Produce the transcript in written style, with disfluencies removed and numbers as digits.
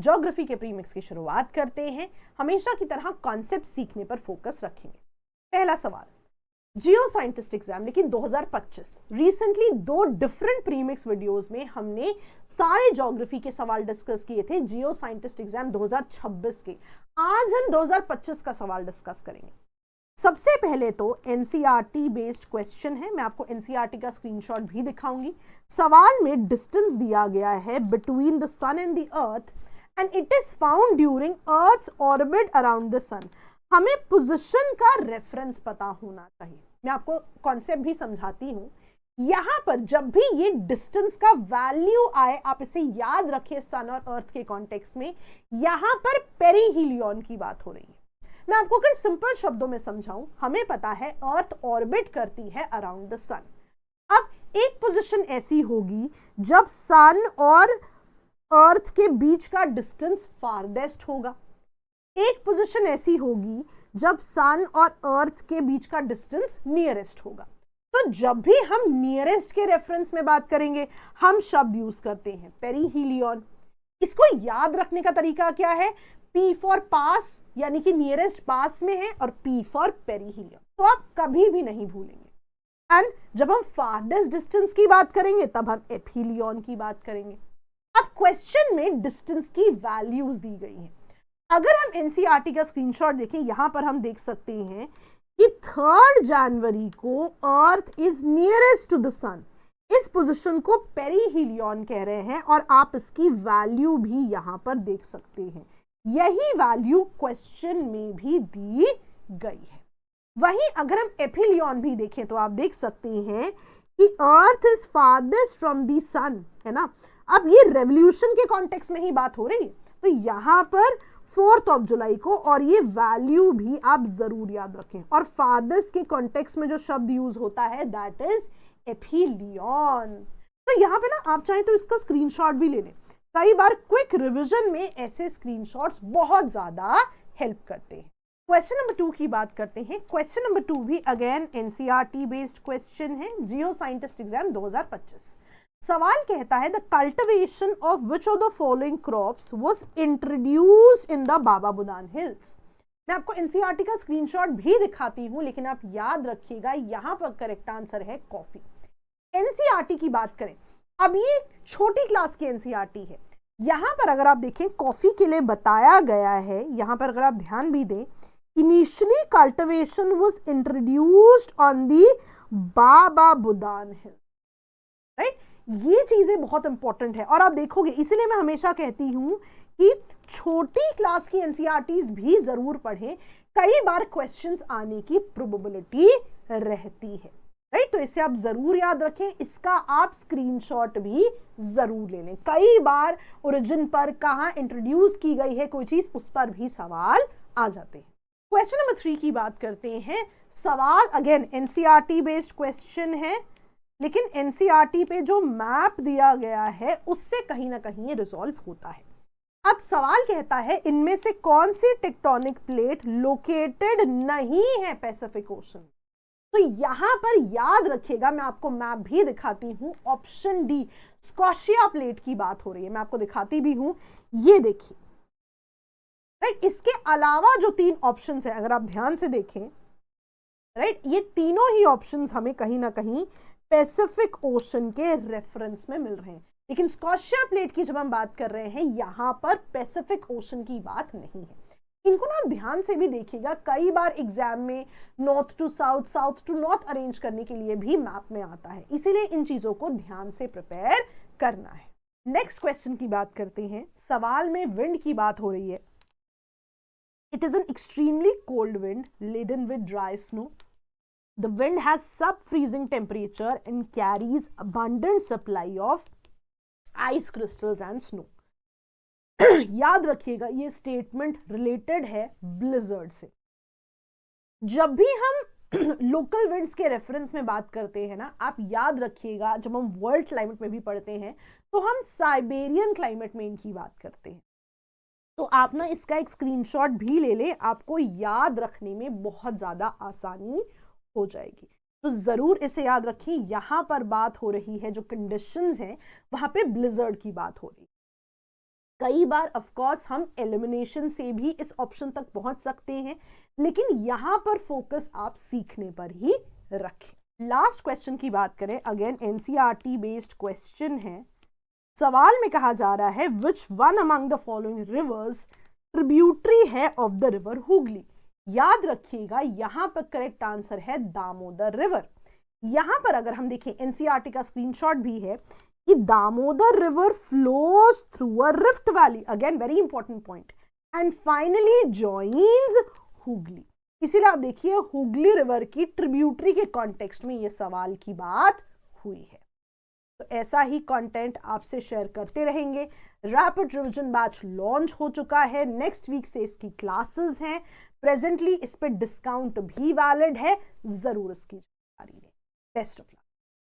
Geography के premix की शुरुआत करते हैं। हमेशा की तरह कॉन्सेप्ट सीखने पर फोकस रखेंगे। पहला सवाल, जियो साइंटिस्ट एग्जाम लेकिन 2025। रिसेंटली 2 डिफरेंट प्रीमिक्स वीडियोस में हमने सारे ज्योग्राफी के सवाल डिस्कस किए थे जियो साइंटिस्ट एग्जाम 2026 के। आज हम 2025 का सवाल डिस्कस करेंगे। सबसे पहले तो एनसीईआरटी बेस्ड क्वेश्चन है। मैं आपको एनसीईआरटी का स्क्रीनशॉट भी दिखाऊंगी। सवाल में डिस्टेंस दिया गया है between the sun and the earth and it is found during earth's orbit around the sun. हमें पोजीशन का रेफरेंस पता होना चाहिए। मैं आपको कॉन्सेप्ट भी समझाती हूं। यहां पर जब भी ये डिस्टेंस का वैल्यू आए, आप इसे याद रखिए सन और अर्थ के कॉन्टेक्स्ट में, यहां पर पेरीहीलियन की बात हो रही है। मैं आपको अगर सिंपल शब्दों में समझाऊं, हमें पता है अर्थ ऑर्बिट करती है अराउंड द सन। अब एक पोजीशन ऐसी होगी जब सन और अर्थ के बीच का डिस्टेंस फारदेस्ट होगा। एक पोजीशन ऐसी होगी जब सन और अर्थ के बीच का डिस्टेंस नियरेस्ट होगा। तो जब भी हम नियरेस्ट के रेफरेंस में बात करेंगे, हम शब्द यूज करते हैं पेरीहीलियन। इसको याद रखने का तरीका क्या है? P फॉर पास, यानी कि नियरेस्ट पास में है, और P फॉर पेरीहीलियन, तो आप कभी भी नहीं भूलेंगे। एंड जब हम फारदेस्ट डिस्टेंस की बात करेंगे तब हम एपीलियन की बात करेंगे। अब क्वेश्चन में डिस्टेंस की वैल्यूज दी गई हैं। अगर हम एनसीईआरटी का स्क्रीनशॉट देखें, यहां पर हम देख सकते हैं कि 3 जनवरी को earth is nearest to the sun. इस पोजीशन को पेरीहीलियन कह रहे हैं और आप इसकी वैल्यू भी यहां पर देख सकते हैं। यही वैल्यू क्वेश्चन में भी दी गई है। वहीं अगर हम एपीलियन भी देखें तो आप देख सकते हैं कि earth is farthest from the sun, है ना। अब ये रेवोल्यूशन के कॉन्टेक्स्ट में ही बात हो रही है, तो यहां पर 4 जुलाई को, और ये वैल्यू भी आप जरूर याद रखें। और फारदेस्ट के कॉन्टेक्स्ट में जो शब्द यूज होता है दैट इज एपीलियन। तो यहां पे ना आप चाहें तो इसका स्क्रीनशॉट भी ले लें। कई बार क्विक रिवीजन में ऐसे स्क्रीनशॉट्स बहुत ज्यादा हेल्प करते हैं। क्वेश्चन नंबर 2 की बात करते हैं। क्वेश्चन नंबर 2 भी अगेन एनसीईआरटी बेस्ड क्वेश्चन है, जियो साइंटिस्ट एग्जाम 2025। सवाल कहता है the cultivation of which of the following crops was introduced in the Baba Budan hills. मैं आपको एनसीईआरटी का स्क्रीनशॉट भी दिखाती हूं, लेकिन आप याद रखिएगा यहां पर करेक्ट आंसर है कॉफी। एनसीईआरटी की बात करें, अब ये छोटी क्लास की एनसीईआरटी है। यहां पर अगर आप देखें कॉफी के लिए बताया गया है, यहां पर अगर आप ध्यान भी दें, initially cultivation was introduced on the Baba Budan hill, right. ये चीजें बहुत इंपॉर्टेंट है और आप देखोगे, इसीलिए मैं हमेशा कहती हूं कि छोटी क्लास की एनसीईआरटीज भी जरूर पढ़ें। कई बार क्वेश्चंस आने की प्रोबेबिलिटी रहती है, राइट। तो इसे आप जरूर याद रखें। इसका आप स्क्रीनशॉट भी जरूर ले लें। कई बार ओरिजिन पर कहां इंट्रोड्यूस की गई है कोई चीज, उस पर भी सवाल आ जाते हैं। क्वेश्चन नंबर 3 की बात करते हैं। सवाल अगेन एनसीईआरटी बेस्ड क्वेश्चन है, लेकिन एनसीईआरटी पे जो मैप दिया गया है उससे कहीं ना कहीं ये रिजॉल्व होता है। अब सवाल कहता है इनमें से कौन सी टेक्टोनिक प्लेट लोकेटेड नहीं है पैसिफिक ओशन। तो यहां पर याद रखिएगा, मैं आपको मैप भी दिखाती हूं। ऑप्शन डी स्कॉशिया प्लेट की बात हो रही है, मैं आपको दिखाती भी हूं। ये देखिए, राइट। इसके अलावा जो 3 ऑप्शंस है, अगर आप ध्यान से देखें, राइट, ये तीनों ही ऑप्शंस हमें कहीं ना कहीं पैसिफिक ओशन के रेफरेंस में मिल रहे हैं। लेकिन स्कॉशिया प्लेट की जब हम बात कर रहे हैं, यहां पर पैसिफिक ओशन की बात नहीं है। इनको ना ध्यान से भी देखिएगा, कई बार एग्जाम में north to south, south to north arrange करने के लिए भी मैप में आता है, इसीलिए इन चीजों को ध्यान से प्रिपेयर करना है। नेक्स्ट क्वेश्चन की बात करते हैं। सवाल में विंड की बात हो रही है। It is an extremely cold wind laden with dry snow. The wind has sub-freezing temperature and carries abundant supply of ice crystals and snow. याद रखिएगा ये स्टेटमेंट रिलेटेड है ब्लिजर्ड से। जब भी हम लोकल विंड्स के रेफरेंस में बात करते हैं ना, आप याद रखिएगा, जब हम वर्ल्ड क्लाइमेट में भी पढ़ते हैं तो हम साइबेरियन क्लाइमेट में इनकी बात करते हैं। तो आप ना इसका एक स्क्रीनशॉट भी ले लें, आपको याद रखने में बहुत ज्यादा आसानी हो जाएगी। तो जरूर इसे याद रखें। यहां पर बात हो रही है, जो कंडीशंस हैं वहां पे ब्लिजर्ड की बात हो रही है। कई बार ऑफ कोर्स हम एलिमिनेशन से भी इस ऑप्शन तक पहुंच सकते हैं, लेकिन यहां पर फोकस आप सीखने पर ही रखें। लास्ट क्वेश्चन की बात करें, अगेन एनसीईआरटी बेस्ड क्वेश्चन है। सवाल में कहा जा रहा है which one among the following rivers tributary है ऑफ द रिवर हुगली। याद रखिएगा यहां पर करेक्ट आंसर है दामोदर रिवर। यहां पर अगर हम देखें, एनसीईआरटी का स्क्रीनशॉट भी है कि Damodar river flows through a rift valley, again very important point, and finally joins Hooghly. इसीलिए आप देखिए हुगली रिवर की ट्रिब्यूटरी के कॉन्टेक्स्ट में ये सवाल की बात हुई है। तो ऐसा ही कंटेंट आपसे शेयर करते रहेंगे। रैपिड रिवीजन बैच लॉन्च हो चुका है, नेक्स्ट वीक से इसकी क्लासेस हैं। प्रेजेंटली इस पे डिस्काउंट भी वैलिड है, जरूर इसकी जानकारी लें। Best of luck.